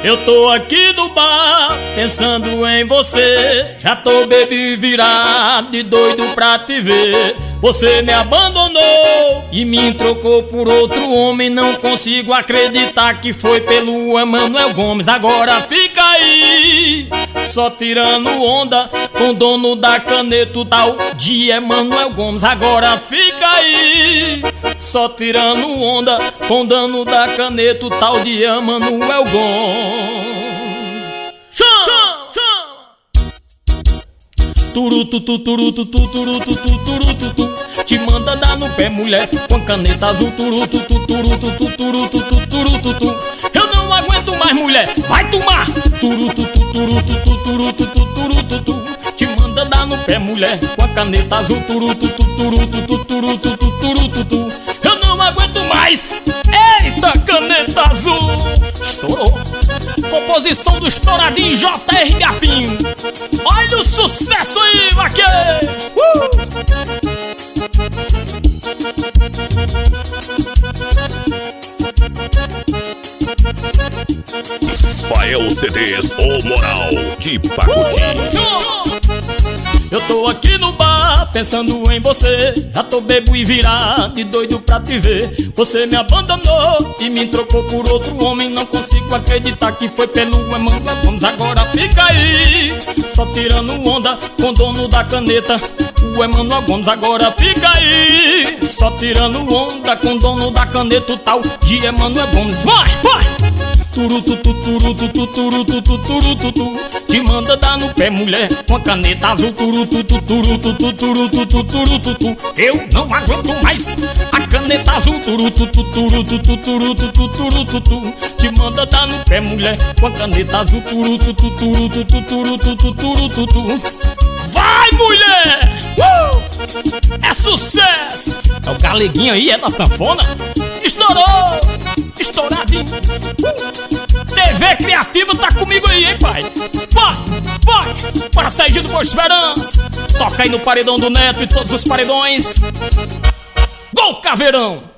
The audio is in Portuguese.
Eu tô aqui no bar, pensando em você. Já tô bebi virado, de doido pra te ver. Você me abandonou e me trocou por outro homem. Não consigo acreditar que foi pelo Emanuel Gomes. Agora fica aí, só tirando onda com o dono da caneta, o tal de Emanuel Gomes. Agora fica aí, só tirando onda com o dono da caneta, o tal de Emanuel Gomes. Chama, chama! Turututu, turututu, turututu, turututu. Te manda dar no pé, mulher, com caneta azul. Turututu, turututu, turututu, turututu. Eu não aguento mais, mulher, vai tomar! Turututu, turututu, turututu, turututu. Te manda dar no pé, mulher, com a caneta azul. Turututu, turututu, turututu, turututu. Eu não aguento mais! Eita, caneta azul! Estourou! Composição do estouradinho J.R. Gapinho. Olha o sucesso aí, vaqueiro! Fael CDs, o moral de pacotinho. Eu tô aqui no bar, pensando em você. Já tô bebo e virado, de doido pra te ver. Você me abandonou e me trocou por outro homem. Não consigo acreditar que foi pelo Emanuel Gomes. Agora fica aí, só tirando onda com o dono da caneta, o Emanuel Gomes. Agora fica aí, só tirando onda com o dono da caneta, o tal de Emanuel Gomes. Vai, vai! Turututu, turututu, turututu, turututu. Te manda dar no pé, mulher, com a caneta azul. Turututu, turututu, turututu, turututu. Eu não aguento mais a caneta azul. Turututu, turututu, turututu, turututu. Te manda dar no pé, mulher, com a caneta azul. Turututu, turututu, turututu, turututu. Vai, mulher! É sucesso! É o galeguinho aí, é da sanfona. Estourou! Estouradinho! TV Criativa tá comigo aí, hein, pai? Vai, vai! Para sair do Boa Esperança. Toca aí no paredão do Neto e todos os paredões. Gol, Caveirão!